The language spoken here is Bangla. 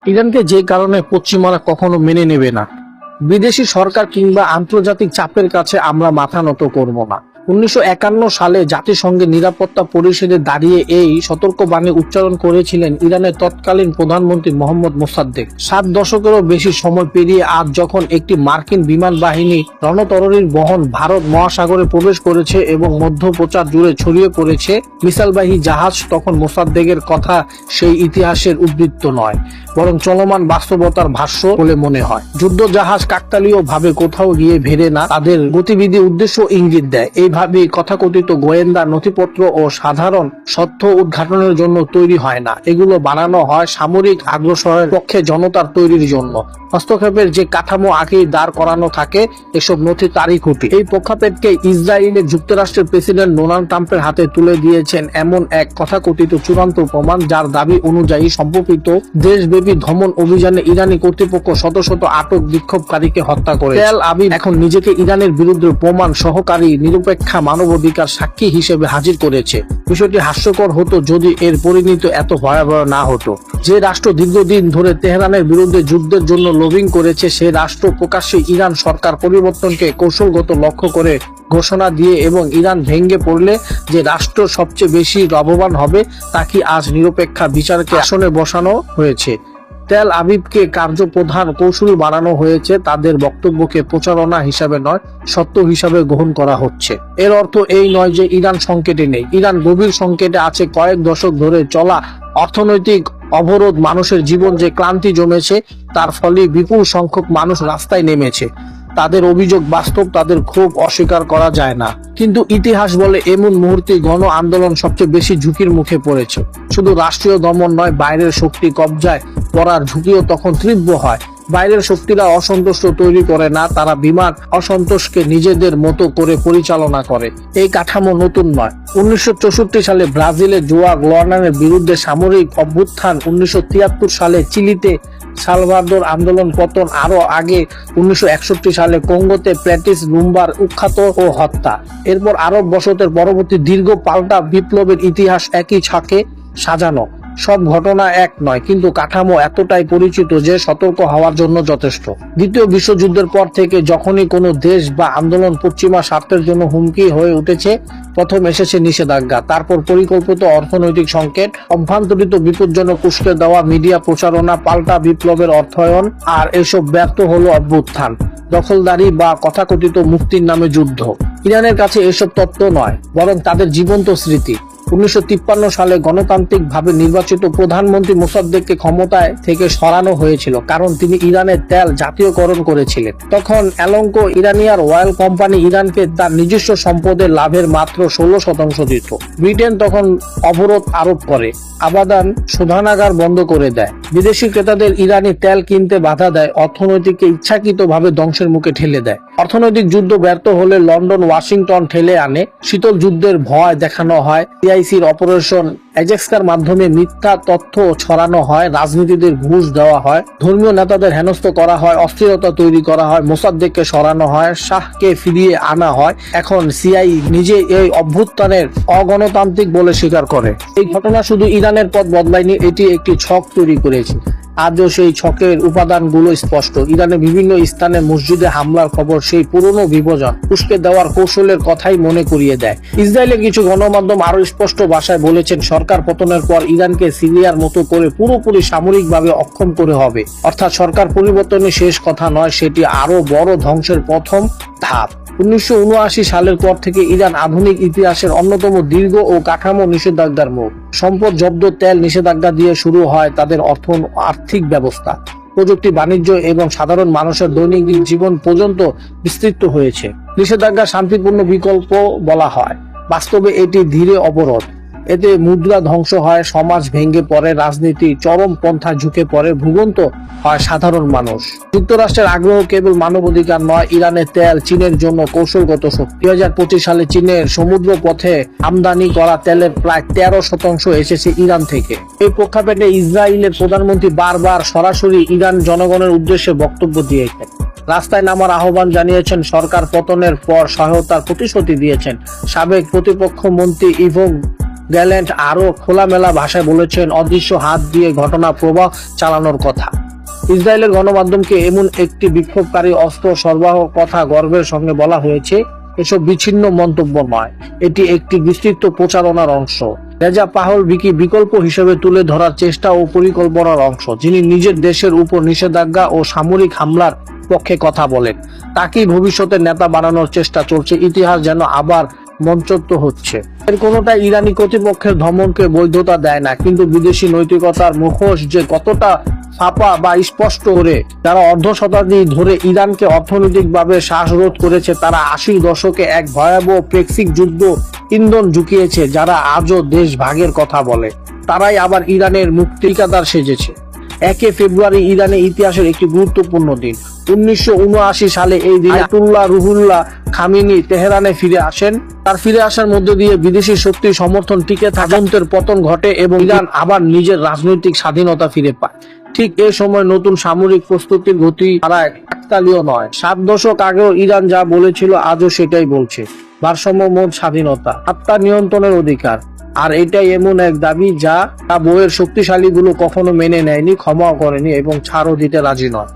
ইরানকে যে কারণে পশ্চিমারা কখনো মেনে নেবে না, বিদেশি সরকার কিংবা আন্তর্জাতিক চাপের কাছে আমরা মাথা নত করব না। 1951 সালে জাতিসংঘের নিরাপত্তা পরিষদে দাঁড়িয়ে এই সতর্কবাণী উচ্চারণ করেছিলেন ইরানের তৎকালীন প্রধানমন্ত্রী মোহাম্মদ মোসাদ্দেক। 7 দশকেরও বেশি সময় পেরিয়ে আজ যখন একটি মার্কিন বিমান বাহিনী রণতরীর বহন ভারত মহাসাগরে প্রবেশ করেছে এবং মধ্যপ্রাচ্য জুড়ে ছড়িয়ে পড়েছে মিসাইলবাহী জাহাজ, তখন মোসাদ্দেকের কথা সেই ইতিহাসের উদ্ধৃত নয়, বরং চলমান বাস্তবতার ভাষ্য বলে মনে হয়। যুদ্ধ জাহাজ কাকতালীয় ভাবে কোথাও গিয়ে ভেড়ে না, তাদের গতিবিধি উদ্দেশ্য ইঙ্গিত দেয়। এইভাবে কথাকথিত গোয়েন্দা নথিপত্র ও সাধারণ সত্য উদ্ঘাটনের জন্য তৈরি হয় না, এগুলো বানানো হয় সামরিক আগ্রাসনের পক্ষে জনতার তৈরির জন্য। হস্তক্ষেপের যে কাঠামো আগেই দাঁড় করানো থাকে, এসব নথি তারই খুঁটি। এই প্রেক্ষাপটকে ইসরায়েলের যুক্তরাষ্ট্রের প্রেসিডেন্ট ডোনাল্ড ট্রাম্পের হাতে তুলে দিয়েছেন এমন এক কথাকথিত চূড়ান্ত প্রমাণ, যার দাবি অনুযায়ী সম্প্রতি দেশব্যাপী ধমন অভিযানে ইরানি কর্তৃপক্ষ শত শত আটক বিক্ষোভকারীকে হত্যা করে। তেল আবিব এখন নিজেকে ইরানের বিরুদ্ধে প্রমাণ সহকারী নিরপেক্ষা মানবাধিকার সাক্ষী হিসেবে হাজির করেছে। বিষয়টি হাস্যকর হতো যদি এর পরিণতি এত ভয়াবহ না হতো। যে রাষ্ট্র দীর্ঘদিন ধরে তেহরানের বিরুদ্ধে যুদ্ধের জন্য লবিং করেছে, সে রাষ্ট্র প্রকাশ্যে ইরান সরকার পরিবর্তনকে কৌশলগত লক্ষ্য করে ঘোষণা দিয়ে এবং ইরান ভেঙে পড়লে যে রাষ্ট্র সবচেয়ে বেশি লাভবান হবে, তা কি আজ নিরপেক্ষা বিচারকে আসনে বসানো হয়েছে। তেল আবিবকে কার্যপ্রধান কৌশলী বানানো হয়েছে, তাদের বক্তব্যকে প্রচারণা হিসাবে নয়, সত্য হিসাবে গ্রহণ করা হচ্ছে। এর অর্থ এই নয় যে ইরান সংকটে নেই। ইরান গভীর সংকটে আছে। কয়েক দশক ধরে চলা অর্থনৈতিক অবরোধ, মানুষের জীবন যে ক্লান্তি জমেছে, তার ফলে বিপুল সংখ্যক মানুষ রাস্তায় নেমেছে। তাদের অভিযোগ বাস্তব, তাদের ক্ষোভ অস্বীকার করা যায় না। কিন্তু ইতিহাস বলে এমন মুহূর্তে গণ আন্দোলন সবচেয়ে বেশি ঝুঁকির মুখে পড়েছে। শুধু রাষ্ট্রীয় দমন নয়, বাইরের শক্তি কবজায় পড়ার ঝুঁকিও তখন তীব্র হয়। বাইরের শক্তিরা অসন্তোষ তৈরি করে না, তারা বিমান অসন্তোষকে নিজেদের মতো করে পরিচালনা করে। এই কাঠামো নতুন নয়। 1964 সালে ব্রাজিলের জোয়া গোয়ানানের বিরুদ্ধে সামরিক অভ্যুত্থান, 1973 সালে চিলিতে সালভাদোর আন্দোলন, পতন আরো আগে 1961 সালে কঙ্গোতে প্যাট্রিস লুম্বার উৎখাত ও হত্যা। এরপর আরব বসতের পরবর্তী দীর্ঘ পাল্টা বিপ্লবের ইতিহাস একই ছাকে সাজানো। সব ঘটনা এক নয়, কিন্তু কাঠামো এতটাই পরিচিত যে সতর্ক হওয়ার জন্য যথেষ্ট। দ্বিতীয় বিশ্বযুদ্ধের পর থেকে যখনই কোনো দেশ বা আন্দোলন পশ্চিমা স্বার্থের জন্য হুমকি হয়ে উঠেছে, প্রথম এসেছে নিষেধাজ্ঞা, তারপর পরিকল্পিত অর্থনৈতিক সংকট, অভ্যন্তরিত বিপজ্জনক উস্কে দেওয়া মিডিয়া প্রচারণা, পাল্টা বিপ্লবের অর্থায়ন, আর এসব ব্যর্থ হলো অভ্যুত্থান, দখলদারি বা কথাকথিত মুক্তির নামে যুদ্ধ। ইরানের কাছে এসব তত্ত্ব নয়, বরং তাদের জীবন্ত স্মৃতি। 1953 সালে গণতান্ত্রিকভাবে নির্বাচিত প্রধানমন্ত্রী মোসাদ্দেককে ক্ষমতায় থেকে সরানো হয়েছিল, কারণ তিনি ইরানের তেল জাতীয়করণ করেছিলেন। তখন অ্যারামকো ইরানিয়ান অয়েল কোম্পানি ইরানকে তার নিজস্ব সম্পদের লাভের মাত্র 16% দিত। ব্রিটেন তখন অবরোধ আরোপ করে, আবাদান শোধনাগার বন্ধ করে দেয়, বিদেশি ক্রেতাদের ইরানি তেল কিনতে বাধা দেয়, অর্থনৈতিককে ইচ্ছাকৃতভাবে ধ্বংসের মুখে ঠেলে দেয়। অর্থনৈতিক যুদ্ধ ব্যর্থ হলে লন্ডন ওয়াশিংটন ঠেলে আনে, শীতল যুদ্ধের ভয় দেখানো হয়, সিআইসির অপারেশন এজেক্সকার মাধ্যমে মিথ্যা তথ্য ছড়ানো হয়, রাজনীতিদের ঘুষ দেওয়া হয়, ধর্মীয় নেতাদের হেনস্থ করা হয়, অস্থিরতা তৈরি করা হয়, মোসাদ্দেককে সরানো হয়, শাহকে ফিরিয়ে আনা হয়। এখন সিআই নিজে এই অভ্যুত্থানের অগণতান্ত্রিক বলে স্বীকার করে। এই ঘটনা শুধু ইরানের পথ বদলায়নি, এটি একটি ছক তৈরি করেছে। আজও সেই ছকের উপাদানগুলো স্পষ্ট। ইরানের বিভিন্ন স্থানে মসজিদে হামলার খবর সেই পুরনো বিভাজন, উস্কে দেওয়ার কৌশলের কথাই মনে করিয়ে দেয়। ইসরায়েলের কিছু গণমাধ্যম আরো স্পষ্ট ভাষায় বলেছেন, সরকার পতনের পর ইরানকে সিরিয়ার মতো করে পুরোপুরি সামরিকভাবে অক্ষম করে হবে। অর্থাৎ সরকার পরিবর্তনের শেষ কথা নয়, সেটি আরো বড় ধ্বংসের প্রথম ধাপ। 1979 সালের পর থেকে ইরান আধুনিক ইতিহাসের অন্যতম দীর্ঘ ও কাঠামো নিষেধাজ্ঞার মুখ। সম্পদ জব্দ, তেল নিষেধাজ্ঞা দিয়ে শুরু হয় তাদের আর্থিক ব্যবস্থা, প্রযুক্তি, বাণিজ্য এবং সাধারণ মানুষের দৈনন্দিন জীবন পর্যন্ত বিস্তৃত হয়েছে। নিষেধাজ্ঞা শান্তিপূর্ণ বিকল্প বলা হয়, বাস্তবে এটি ধীরে অবরোধ। এতে মুদ্রা ধ্বংস হয়, সমাজ ভেঙে পড়ে, রাজনীতি চরম পন্থা ঝুঁকে পড়ে, ভুগন্ত হয় সাধারণ মানুষ। যুক্তরাষ্ট্রের আগ্রহ কেবল মানবাধিকার নয়, ইরানের তেল চীনের জন্য কৌশলগত শক্তি। 2025 সালে চীনের সমুদ্র পথে আমদানি করা তেলের প্রায় 13% এসেছে ইরান থেকে। এই প্রেক্ষাপটে ইসরায়েলের প্রধানমন্ত্রী বারবার সরাসরি ইরান জনগণের উদ্দেশ্যে বক্তব্য দিয়েছেন, রাস্তায় নামার আহ্বান জানিয়েছেন, সরকার পতনের পর সহায়তার প্রতিশ্রুতি দিয়েছেন। সাবেক প্রতিপক্ষ মন্ত্রী ইভো গ্যালেন্ট আরো খোলামেলা ভাষায় বলেছেন অদৃশ্য হাত দিয়ে ঘটনা প্রবাহ চালানোর কথা। ইসরায়েলের গণমাধ্যমকে এমন একটি বিক্ষোভকারী অস্ত্র সরবরাহ কথা গর্বের সঙ্গে বলা হয়েছে। এসব বিচ্ছিন্ন মন্তব্য নয়, এটি একটি বিস্তৃত প্রচারণার অংশ। রেজা পাহলভিকে বিকল্প হিসেবে তুলে ধরার চেষ্টা ও পরিকল্পনার অংশ, যিনি নিজের দেশের উপর নিষেধাজ্ঞা ও সামরিক হামলার পক্ষে কথা বলেন। তাকেই ভবিষ্যতের নেতা বানানোর চেষ্টা চলছে। ইতিহাস যেন আবার মঞ্চস্থ হচ্ছে। এর কোনোটাই ইরানি কর্তৃপক্ষের ধমককে বৈধতা দেয় না, কিন্তু বিদেশি নৈতিকতার মুখোশ যে কতটা ফাঁপা বা স্পষ্ট করে যারা অর্ধ শতাব্দী ধরে ইরানকে অর্থনৈতিকভাবে শ্বাসরোধ করেছে, তারা 80 দশকে এক ভয়াবহ ব্রেক্সিট যুদ্ধ ইন্ধন ঝুঁকিয়েছে, যারা আজও দেশ ভাগের কথা বলে, তারাই আবার ইরানের মুক্তিকাদার সেজেছে। 1 ফেব্রুয়ারি ইরানের ইতিহাসের একটি গুরুত্বপূর্ণ দিন। 1979 সালে এই দিন আয়াতুল্লাহ রুহুল্লাহ খামেনি তেহরানে ফিরে আসেন। তার ফিরে আসার মধ্য দিয়ে বিদেশি শক্তির সমর্থন টিকে থাকান্তের পতন ঘটে এবং ইরান আবার নিজের রাজনৈতিক স্বাধীনতা ফিরে পায়। ঠিক এই সময় নতুন সামরিক প্রস্তুতির গতি হারায় কাকতালীয় নয়। 7 দশক আগেও ইরান যা বলেছিল আজও সেটাই বলছে। ভারসাম্যময় স্বাধীনতা, আত্মা নিয়ন্ত্রণের অধিকার। আর এটাই এমন এক দাবি যা বইয়ের শক্তিশালীগুলো কখনো মেনে নেয়নি, ক্ষমাও করেনি এবং ছাড়ও দিতে রাজি নয়।